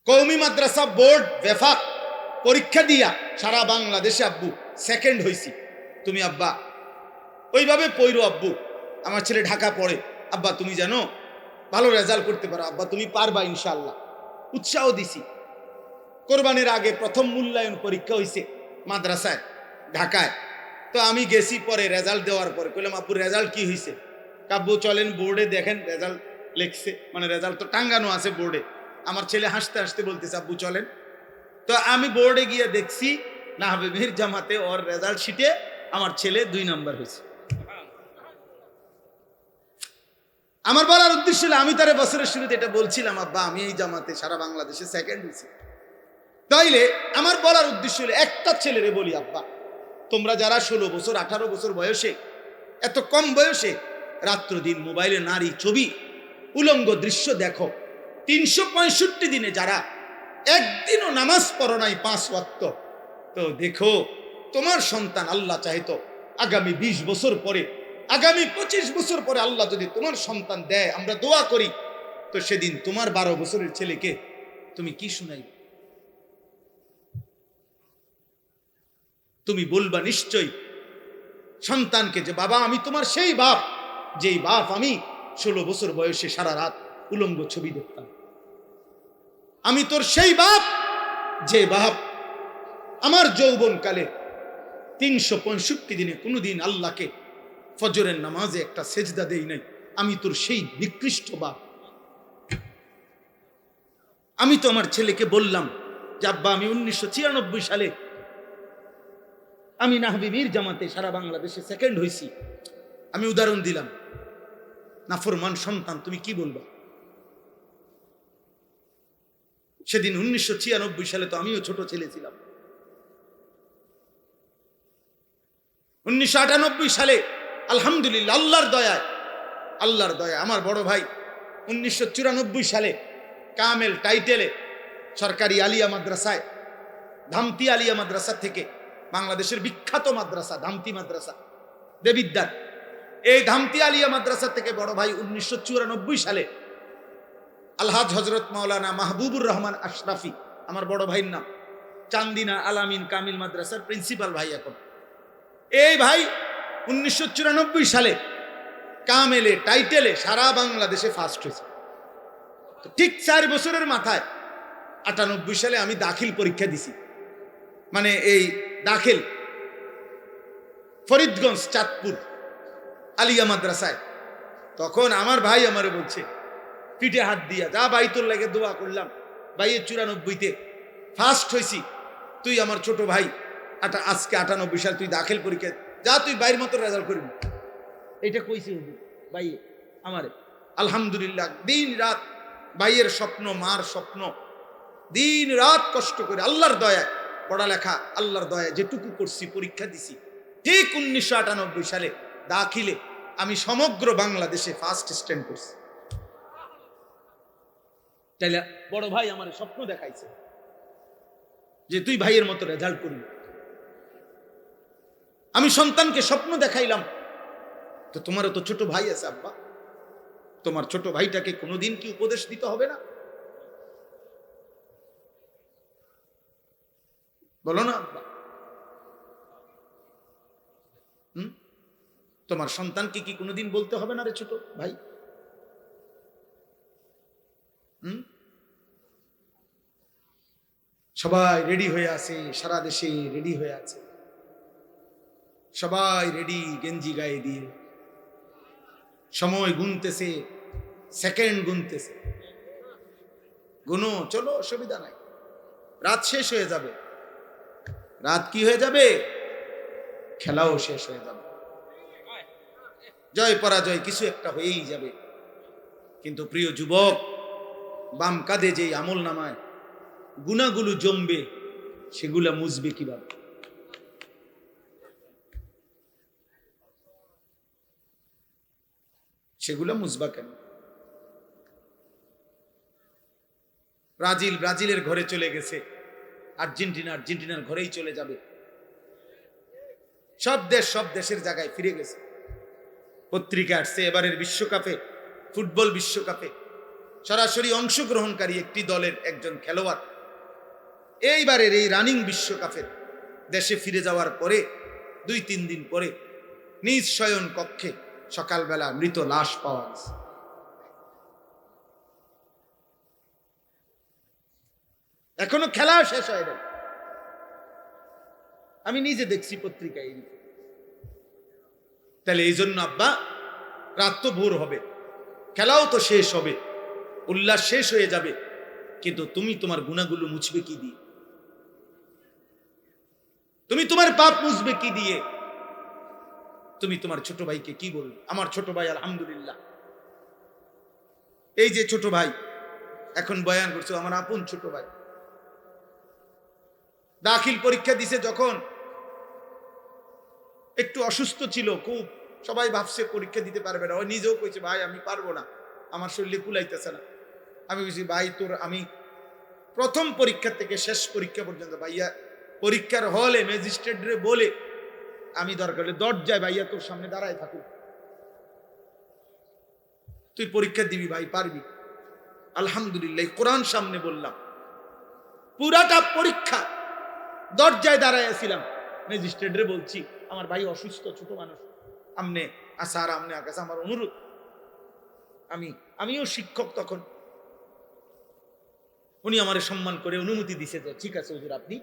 কওমি মাদ্রাসা board Befaq পরীক্ষা দিয়া সারা বাংলাদেশে আব্বু সেকেন্ড হইছি। তুমি আব্বা ওইভাবে পড়ো আব্বু, আমার ছেলে ঢাকা পড়ে, আব্বা তুমি জানো ভালো রেজাল্ট করতে পারো, আব্বা তুমি পারবা ইনশাআল্লাহ। উৎসাহ দিছি। কোরবানির আগে প্রথম মূল্যায়ন পরীক্ষা হইছে মাদ্রাসায় ঢাকায়। তো আমি গেছি পরে রেজাল্ট দেওয়ার পরে, কইলাম আব্বু রেজাল্ট কি হয়েছে? আব্বু চলেন বোর্ডে দেখেন রেজাল্ট লেখছে, মানে রেজাল্ট তো টাঙ্গানো আছে বোর্ডে। আমার ছেলে হাসতে হাসতে বলতেছে আব্বু চলেন। তো আমি বোর্ডে গিয়ে দেখছি নাহবিবির জামাতে ওর রেজাল্ট শিটে আমার ছেলে 2 নাম্বার হয়েছে। আমার বলার উদ্দেশ্য হলো, আমি তারে বছরের শুরুতে এটা বলছিলাম আব্বা আমি এই জামাতে সারা বাংলাদেশে সেকেন্ড হয়েছি। তাইলে আমার বলার উদ্দেশ্য হলো একটা ছেলেরে বলি আব্বা, তোমরা যারা 16 বছর 18 বছর বয়সে, এত কম বয়সে রাত্র দিন মোবাইলে নারী ছবি উলঙ্গ দৃশ্য দেখো, 365 দিনে যারা একদিনও নামাজ পড়ো নাই 5 ওয়াক্ত, তো দেখো তোমার সন্তান আল্লাহ চাইতো আগামী 20 বছর পরে, আগামী 25 বছর পরে আল্লাহ যদি তোমার সন্তান দেয়, আমরা দোয়া করি, তো সেদিন তোমার 12 বছরের ছেলেকে তুমি কি শুনাই? তুমি বলবা নিশ্চয়ই সন্তানকে যে বাবা আমি তোমার সেই বাপ, যেই বাপ আমি 16 বছর বয়সে সারা রাত উলঙ্গ ছবি দেখতাম। আমি তোর সেই বাপ যে বাপ আমার যৌবনকালে 365 দিনে কোনোদিন আল্লাহকে ফজরের নামাজে একটা সেজদা দেই নাই। আমি তোর সেই নিকৃষ্ট বাপ। আমি তো আমার ছেলেকে বললাম যে আব্বা আমি 1996 সালে আমি নাহবিবির জামাতে সারা বাংলাদেশে সেকেন্ড হয়েছি। আমি উদাহরণ দিলাম। নাফরমান সন্তান তুমি কি বলবা? সেদিন 1996 সালে তো আমিও ছোট ছেলে ছিলাম। 1998 সালে আলহামদুলিল্লাহ আল্লাহর দয়া আমার বড় ভাই 1994 সালে কামেল টাইটেলে সরকারি আলিয়া মাদ্রাসায়, ধামতি আলিয়া মাদ্রাসা থেকে, বাংলাদেশের বিখ্যাত মাদ্রাসা ধামতি মাদ্রাসা দেবিদ্যার, এই ধামতি আলিয়া মাদ্রাসা থেকে বড় ভাই 1994 সালে আলহাজ হজরত মাওলানা মাহবুবুর রহমান আশরাফি, আমার বড় ভাইয়ের নাম, চান্দিনা আলামিন কামিল মাদ্রাসার প্রিন্সিপাল ভাই এখন। এই ভাই 1994 সালে কামেলে টাইটেলে সারা বাংলাদেশে ফার্স্ট হয়েছে। তো ঠিক 4 বছরের মাথায় 98 সালে আমি দাখিল পরীক্ষা দিছি, মানে এই দাখিল ফরিদগঞ্জ চাঁদপুর আলিয়া মাদ্রাসায়। তখন আমার ভাই আমারে বলছে পিঠে হাত দিয়া, যা ভাই তোর লাগে দোয়া করলাম, ভাইয়ের 94-তে ফার্স্ট হয়েছি, তুই আমার ছোট ভাই, আজকে 98 সাল তুই দাখিল পরীক্ষা যা, তুই বাইরের মতো রেজাল্ট করবি। এটা কইছি ভাই আমারে। আলহামদুলিল্লাহ দিন রাত ভাইয়ের স্বপ্ন, মার স্বপ্ন, দিন রাত কষ্ট করে আল্লাহর দয়ায় পড়ালেখা, আল্লাহর দয়ায় যেটুকু করছি পরীক্ষা দিছি। ঠিক 1998 সালে দাখিলে আমি সমগ্র বাংলাদেশে ফার্স্ট স্ট্যান্ড করছি। তাইলে বড় ভাই আমার স্বপ্ন দেখাইছে যে তুই ভাইয়ের মতো রেজাল্ট করবি। আমি সন্তানকে স্বপ্ন দেখাইলাম, তো তোমারও তো ছোট ভাই আছে আব্বা, তোমার ছোট ভাইটাকে কোনোদিন কি উপদেশ দিতে হবে না? বলো না আব্বা? তোমার সন্তানকে কি কোনোদিন বলতে হবে না রে ছোট ভাই? সবাই রেডি হয়ে আছে, সারা দেশে রেডি হয়ে আছে, সবাই রেডি গেঞ্জি গায়ে দিয়ে, সময় গুনতেছে, সেকেন্ড গুনতেছে। গুনো, চলো অসুবিধা নাই, রাত শেষ হয়ে যাবে। রাত কি হয়ে যাবে? খেলাও শেষ হয়ে যাবে, জয় পরাজয় কিছু একটা হয়েই যাবে। কিন্তু প্রিয় যুবক, বাম কাঁধে যে আমল নামায় গুনাহগুলো জমবে, সেগুলা মুছবে কিভাবে? সেগুলো মুছবা কেন? ব্রাজিলের ঘরে চলে গেছে, আর্জেন্টিনার ঘরেই চলে যাবে। সব দেশের জায়গায় ফিরে গেছে। পত্রিকা আসছে এবারের বিশ্বকাপে, ফুটবল বিশ্বকাপে সরাসরি অংশগ্রহণকারী একটি দলের একজন খেলোয়াড় এইবারের এই রানিং বিশ্বকাপের দেশে ফিরে যাওয়ার পরে 2-3 দিন পরে নিজ শয়ন কক্ষে সকালবেলা মৃত লাশ পাওয়া গেছে। এখনো খেলা শেষ হয় না। আমি নিজে দেখছি পত্রিকায়। তাহলে এই জন্য আব্বা, রাত তো ভোর হবে, খেলাও তো শেষ হবে, উল্লাস শেষ হয়ে যাবে, কিন্তু তুমি তোমার গুনাহগুলো মুছবে কি দিয়ে? তুমি তোমার পাপ মুছবে কি দিয়ে? তুমি তোমার ছোট ভাইকে কি বলবে? আমার ছোট ভাই আলহামদুলিল্লাহ, এই যে ছোট ভাই এখন বয়ান করছে, আমার আপন ছোট ভাই, দাখিল পরীক্ষা দিছে যখন একটু অসুস্থ ছিল খুব, সবাই ভাবছে পরীক্ষা দিতে পারবে না, ও নিজেও কইছে ভাই আমি পারবো না, আমার শরীরে কুলাইতেছে না। আমি বলছি ভাই তোর আমি প্রথম পরীক্ষা থেকে শেষ পরীক্ষা পর্যন্ত ভাইয়া পরীক্ষার হলে ম্যাজিস্ট্রেটরে বলে আমি দরকার হলে দরজায় ভাইয়া তোর সামনে দাঁড়ায় থাকুক, তুই পরীক্ষা দিবি ভাই, পারবি। আলহামদুলিল্লাহ, কোরআন সামনে বললাম, পুরাটা পরীক্ষা দরজায় দাঁড়ায় ছিলাম, ম্যাজিস্ট্রেটরে বলছি আমার ভাই অসুস্থ, ছোট মানুষ, আমনে আসার আমনে আকাশ আমার অনুরোধ, আমিও শিক্ষক তখন, উনি আমার সম্মান করে অনুমতি দিছে যে ঠিক আছে হুজুর আপনি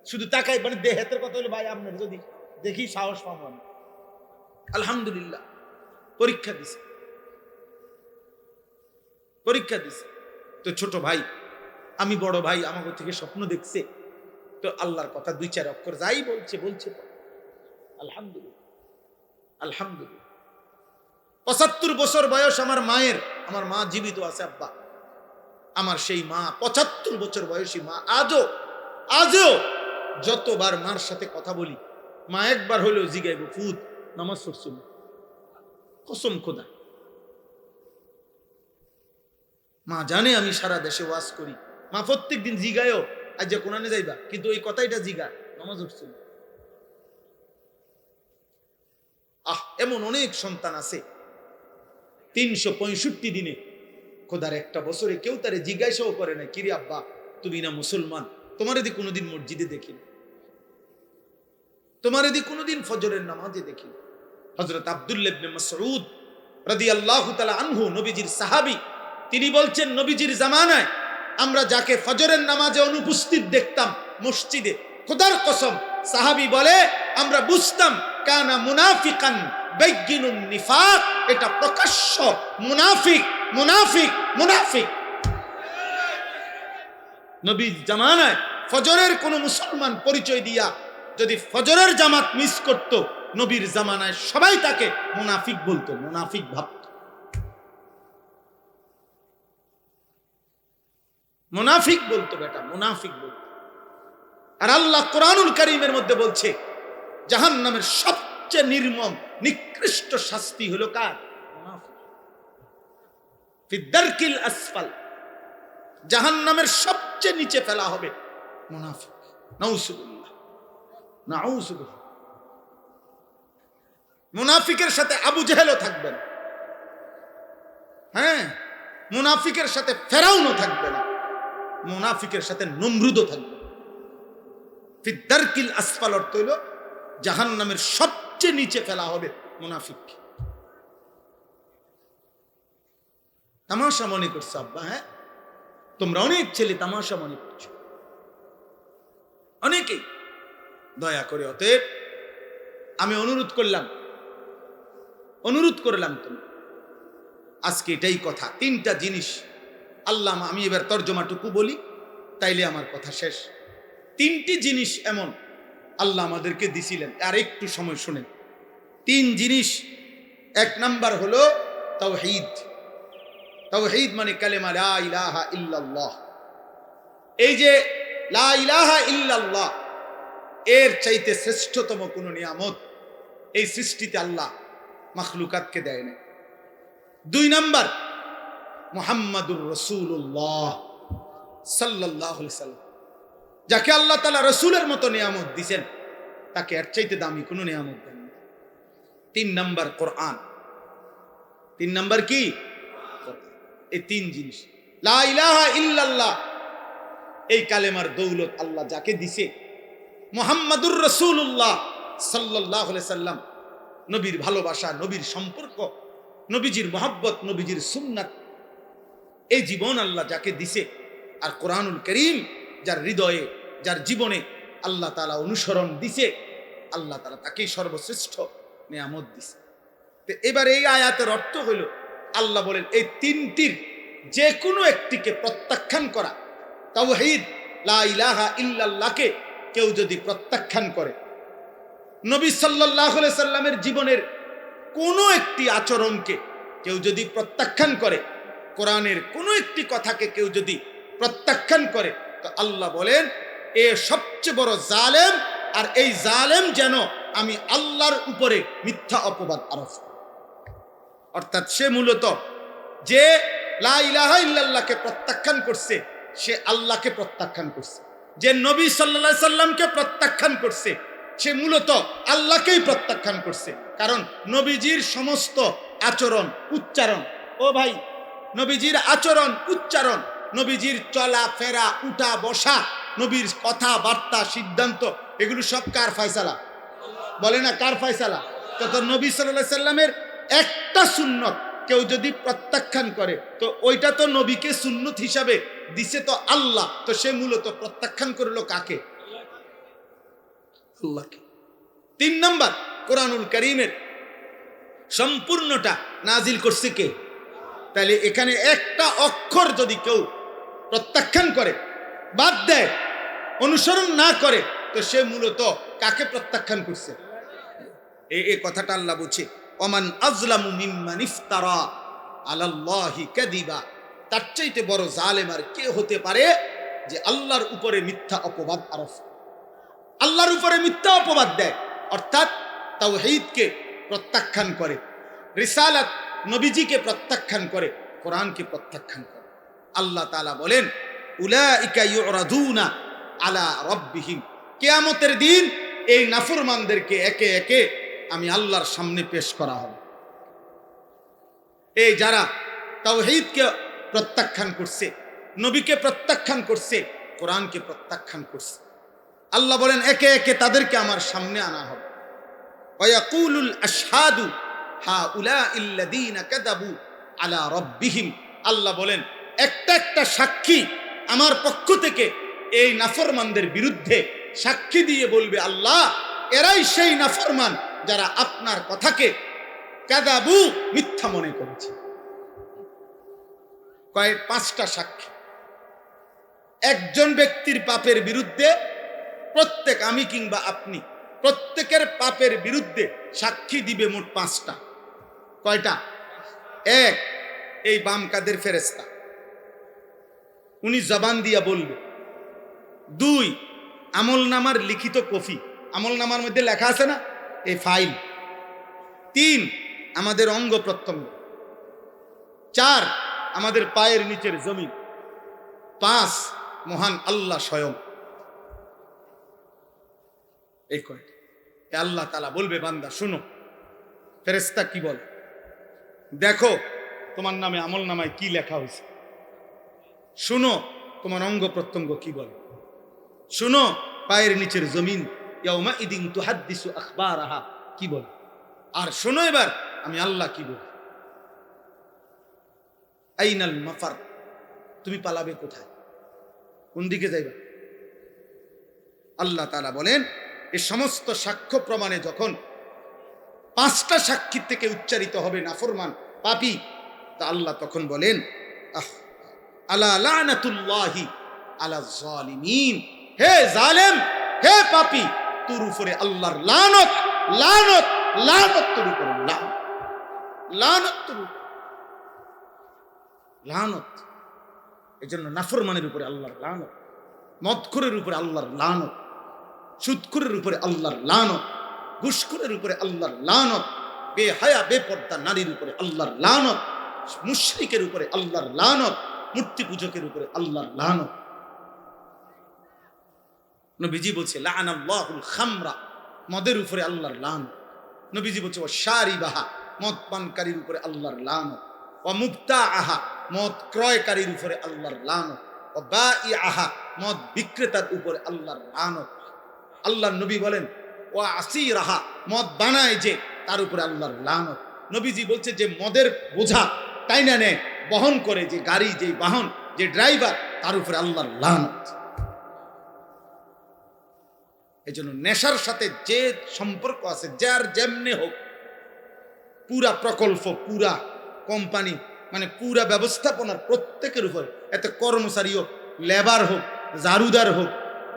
শুধু তাকাই, মানে দেহের কথা হলো ভাই আপনার যদি দেখি সাহস পাবো আমি। আলহামদুলিল্লাহ, পরীক্ষা দিছে তো ছোট ভাই, আমি বড় ভাই, আমাকে থেকে স্বপ্ন দেখছে, তো আল্লাহর কথা 2-4 অক্ষর যাই বলছে আলহামদুলিল্লাহ। 75 বছর বয়স আমার মায়ের, আমার মা জীবিত আছে আব্বা, আমার সেই মা 75 বছর বয়সী মা, আজও যতবার মার সাথে কথা বলি, মা একবার হলেও জিগাইব ফুত নামাজ পড়ছো? কসম খোদা, মা জানে আমি সারা দেশে ওয়াজ করি, মা প্রত্যেক দিন জিগায়ও আজ যে কোরআনে যাইবা, কিন্তু এই কথাইটা জিগা নামাজ পড়ছো? এমন অনেক সন্তান আছে 365 দিনে খোদার একটা বছরে কেউ তারে জিজ্ঞাসাও করে না, কিরে আব্বা তুমি না মুসলমান, তোমার এদি কোনোদিন মসজিদে দেখি, তোমার এদি কোনোদিন ফজরের নামাজে দেখি। হযরত আব্দুল্লাহ ইবনে মাসউদ রাদিয়াল্লাহু তাআলা আনহু, নবীজির সাহাবী, তিনি বলছেন নবীজির জামানায় আমরা যাকে ফজরের নামাজে অনুপস্থিত দেখতাম মসজিদে, খোদার কসম সাহাবী বলে আমরা বুঝতাম কানা মুনাফিকান বাইয়িনুন নিফাক, এটা প্রকাশ্য মুনাফিক। নবীর জামানায় ফজরের কোন মুসলমান পরিচয় দিয়া যদি ফজরের জামাত মিস করত, নবীর জামানায় সবাই তাকে মুনাফিক বলতো, মুনাফিক ভাবত, মুনাফিক বলতো, বেটা মুনাফিক বলতো। আর আল্লাহ কোরআনুল কারীমের মধ্যে বলছে জাহান্নামের সবচেয়ে নির্মম নিকৃষ্ট শাস্তি হলো কার? মুনাফিক। ফি দারকিল আসফাল, জাহান্নামের সবচেয়ে নিচে ফেলা হবে মুনাফিক। নাউজুবিল্লাহ, নাউজুবিল্লাহ। মুনাফিকের সাথে আবু জেহেলও থাকবে না, হ্যাঁ, মুনাফিকের সাথে ফেরাউনও থাকবে না, মুনাফিকের সাথে নমরুদও থাকবে। ফি দারকিল আসফাল অর্থ হইল জাহান্নামের সবচেয়ে নিচে ফেলা হবে মুনাফিক। তামাশা মনে করছো আব্বা? হ্যাঁ, তোমরা অনেক ছেলে তামাশা মনে করছো, অনেকেই। দয়া করে অতএব আমি অনুরোধ করলাম তুমি আজকে এটাই কথা, 3টা জিনিস আল্লাহ, আমি এবার তর্জমাটুকু বলি তাইলে আমার কথা শেষ। 3টি জিনিস এমন আল্লাহ আমাদেরকে দিছিলেন, আর একটু সময় শুনেন। 3 জিনিস। 1 নাম্বার হলো তাওহীদ। তাওহীদ মানে কালেমা লা ইলাহা ইল্লাল্লাহ। এই যে লা ইলাহা ইল্লাল্লাহ, এর চাইতে শ্রেষ্ঠতম কোন নিয়ামত এই সৃষ্টিতে আল্লাহ মাখলুকাতকে দেয় না। 2 নাম্বার মুহাম্মাদুর রাসূলুল্লাহ সাল্লাল্লাহু আলাইহি সাল্লাম, যাকে আল্লাহ তাআলা রাসূলের মতো নিয়ামত দিবেন, তাকে এর চাইতে দামি কোনো নিয়ামত দেন না। 3 নাম্বার কোরআন। 3 নাম্বার কি? এই 3 জিনিস। লা ইলাহা ইল্লাল্লাহ, এই কালেমার দৌলত আল্লাহ যাকে দিছে, মুহাম্মাদুর রাসূলুল্লাহ সাল্লাল্লাহু আলাইহি সাল্লাম, নবীর ভালোবাসা, নবীর সম্পর্ক, নবীজির মহব্বত, নবীজির সুন্নাত, এই জীবন আল্লাহ যাকে দিছে, আর কোরআনুল কারীম যার হৃদয়ে, যার জীবনে আল্লাহ তাআলা অনুসরণ দিছে, আল্লাহ তাআলা তাকেই সর্বশ্রেষ্ঠ নিয়ামত দিছে। তো এবার এই আয়াতের অর্থ হলো, আল্লাহ বলেন এই তিনটির যে কোনো একটিকে প্রত্যাখ্যান করা, তাওহীদ লা ইলাহা ইল্লাল্লাহকে কেউ যদি প্রত্যাখ্যান করে, নবী সাল্লাল্লাহু আলাইহি সাল্লামের জীবনের কোনো একটি আচরণকে কেউ যদি প্রত্যাখ্যান করে, কোরআনের কোনো একটি কথাকে কেউ যদি প্রত্যাখ্যান করে, তো আল্লাহ বলেন এ সবচেয়ে বড় জালেম, আর এই জালেম যেন আমি আল্লাহর উপরে মিথ্যা অপবাদ আরোপ। অর্থাৎ সে মূলত যে লা ইলাহা ইল্লাল্লাহকে প্রত্যাখ্যান করছে, সে আল্লাহকে প্রত্যাখ্যান করছে। যে নবী সাল্লাল্লাহু আলাইহি সাল্লামকে প্রত্যাখ্যান করছে, সে মূলত আল্লাহকেই প্রত্যাখ্যান করছে। কারণ নবীজির সমস্ত আচরণ, উচ্চারণ, ও ভাই, নবীজির আচরণ, উচ্চারণ, নবীজির চলা ফেরা, উঠা বসা, নবীর কথাবার্তা, সিদ্ধান্ত, এগুলো সব কার ফয়সালা? বলে না কার ফয়সালা? তত নবী সাল্লাল্লাহু আলাইহি সাল্লামের একটা সুন্নত কেউ যদি প্রত্যাখ্যান করে, তো ওইটা তো নবীকে সুন্নত হিসাবে দিছে তো আল্লাহ, তো সে মূলত প্রত্যাখ্যান করলো কাকে? আল্লাহকে। 3 নাম্বার, কোরআনুল কারীমের সম্পূর্ণটা নাজিল করছে কে? তাহলে এখানে একটা অক্ষর যদি কেউ প্রত্যাখ্যান করে, বাদ দেয়, অনুসরণ না করে, তো সে মূলত কাকে প্রত্যাখ্যান করছে? এই কথাটা আল্লাহ বলছে, ওমান আযলামু মিম্মান ইফতারা আলাল্লাহি কাযিবা, তার চাইতে বড় জালেম আর কে হতে পারে যে আল্লাহর উপরে মিথ্যা অপবাদ আরোপ, আল্লাহর উপরে মিথ্যা অপবাদ দেয়, অর্থাৎ তাওহীদকে প্রত্যাখ্যান করে, রিসালাত নবীজিকে প্রত্যাখ্যান করে, কোরআনকে প্রত্যাখ্যান করে। আল্লাহ তাআলা বলেন উলাইকা ইউরাদুনা আলা রাব্বিহিম, কিয়ামতের দিন এই নাফরমানদেরকে একে একে আমি আল্লাহর সামনে পেশ করা হবে। এই যারা তাওহীদকে প্রত্যাখ্যান করছে, নবীকে প্রত্যাখ্যান করছে, কোরআনকে প্রত্যাখ্যান করছে, আল্লাহ বলেন একে একে তাদেরকে আমার সামনে আনা হবে। ওয়ায়াকুলুল আশহাদু হাউলাইল্লাযীনা কাযাবু আলা রাব্বিহিম, আল্লাহ বলেন একটা একটা সাক্ষী আমার পক্ষ থেকে এই নাফরমানদের বিরুদ্ধে সাক্ষী দিয়ে বলবে, আল্লাহ এরাই সেই নাফরমান যারা আপনার কথাকে কাযাবু, মিথ্যা মনে করেছে। কয়েক 5টা সাক্ষী। একজন ব্যক্তির পাপের বিরুদ্ধে প্রত্যেক, আমি কিংবা আপনি, প্রত্যেকের পাপের বিরুদ্ধে সাক্ষী দিবে মোট 5টা। কয়টা? 1, এই বাম কাদের ফেরেশতা, উনি জবান দিয়া বলবে। 2, আমলনামার লিখিত কপি, আমলনামার মধ্যে লেখা আছে না, এই ফাইল। 3, আমাদের অঙ্গ প্রত্যঙ্গ। 4, আমাদের পায়ের নিচের জমিন। 5, মহান আল্লাহ স্বয়ং। এই কয়টা। আল্লাহ তাআলা বলবে, বান্দা শুনো, ফেরেশতা কি বলে, দেখো তোমার নামে আমল নামায় কি লেখা হয়েছে, শুনো তোমার অঙ্গ প্রত্যঙ্গ কি বলে, শুনো পায়ের নিচের জমিন ইয়াউমা ইদিন তুহাদ্দিসু আখবারাহা কি বলে, আর শোনো এবার আমি আল্লাহ কি বলি। আইনাল মাফার, তুমি পালাবে কোথায়, কোন দিকে যাইবা? আল্লাহ তাআলা বলেন এই সমস্ত সাক্ষ্য প্রমাণে যখন 5টা সাক্ষী থেকে উচ্চারিত হবে নাফরমান, পাপী, তা আল্লাহ তখন বলেন আলা লানাতুল্লাহি আলা যালিমিন, হে জালেম, হে পাপী, তোর উপরে আল্লাহর লানত, লানত, লানত তোর উপরে, লানত তোর উপরে, লানত। এজন্য নাফরমানের উপরে আল্লাহর লানত, মদখোরের উপরে আল্লাহর লানত, সুদখোরের উপরে আল্লাহর লানত, ঘুষখোরের উপরে আল্লাহর লানত, বেহায়া বেপর্দা নারীর উপরে আল্লাহর লানত, মুশরিকের উপরে আল্লাহর লানত, মূর্তি পূজকের উপরে আল্লাহর লানত। নবীজি বলছে লাআনাল্লাহুল খামরা, মদের উপরে আল্লাহর লানত। নবীজি বলছে ওয়া শারিবাহা, মদ পানকারীর উপরে আল্লাহর লানত। ওয়া মুবতাআহা, মদ ক্রয়কারীর উপরে আল্লাহর লানত, ও বাঈআহা মদ বিক্রেতার উপরে আল্লাহর লানত। আল্লাহর নবী বলেন ও আসিরাহা মদ বানায় যে তার উপরে আল্লাহর লানত। নবীজি বলছে যে মদের বোঝা টাইনা নেয়, বহন করে যে গাড়ি, যে বাহন, যে ড্রাইভার, তার উপরে আল্লাহর লানত। এই জন্য নেশার সাথে যে সম্পর্ক আছে, যার যেমনে হোক, পুরা প্রকল্প, পুরা কোম্পানি, মানে পুরা ব্যবস্থাপনার প্রত্যেকের উপরে, এত কর্মচারী হোক, লেবার হোক, জারুদার হোক,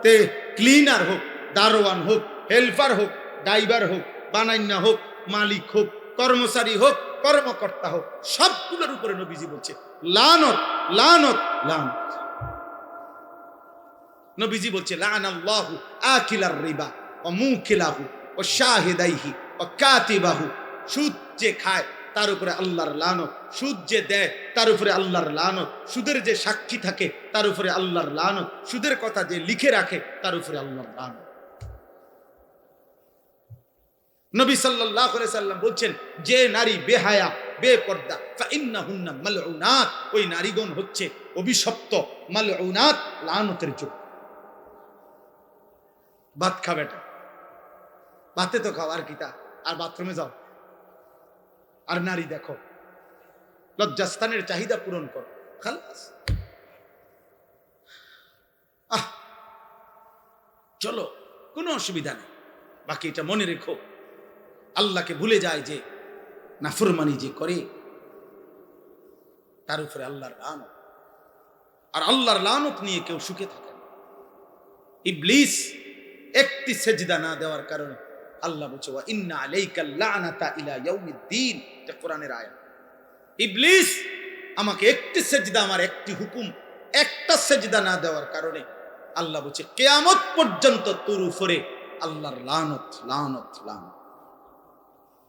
তে ক্লিনার হোক, দারোয়ান হোক, হেল্পার হোক, ড্রাইভার হোক, বানাইনা হোক, মালিক হোক, কর্মচারী হোক, কর্মকর্তা হোক, সবগুলোর উপরে নবীজি বলছে লানত, লানত, লানত। নবীজি বলছে লানাল্লাহু আকিলার রিবা ওয়া মুকিলাহু ওয়া শাহিদাইহি ওয়া কাতিবাহু। সুদ যে খায় তার উপরে আল্লাহর লানত, সুদ যে দেয় তার উপরে আল্লাহর লানত, সুদের যে সাক্ষী থাকে তার উপরে আল্লাহর লানত, সুদের কথা যে লিখে রাখে তার উপরে আল্লাহর লানত। নবী সাল্লাল্লাহু আলাইহি সাল্লাম বলছেন যে নারী বেহায়া, বেপর্দা, ফাইন্নাহুন্না মালউনাত, ওই নারীগণ হচ্ছে অভিশপ্ত, মালউনাত, লানতের যোগ্য। ভাত খা বেটা, ভাতে তো খাও, আর কিতা, আর বাথরুমে যাও, আর নারী দেখো, লজ্জাস্থানের চাহিদা পূরণ করো, খালাস। চলো, কোনো অসুবিধা নেই। বাকি এটা মনে রেখো, আল্লাহকে ভুলে যায় যে, নাফরমানি যে করে তার উপরে আল্লাহর লানত। আর আল্লাহর লানত নিয়ে কেউ সুখে থাকে না। ইবলিস একটি সেজদা না দেওয়ার কারণে আল্লাহ বলছে ওয়া ইন্না আলাইকা লানাতা ইলা ইয়াউমিদ্দিন, এটা কোরআনের আয়াত। ইবলিস আমাকে একটি সেজদা, আমার একটি হুকুম, একটা সেজদা না দেওয়ার কারণে আল্লাহ বলছে কিয়ামত পর্যন্ত তোর উপরে আল্লাহর লানত, লানত, লানত।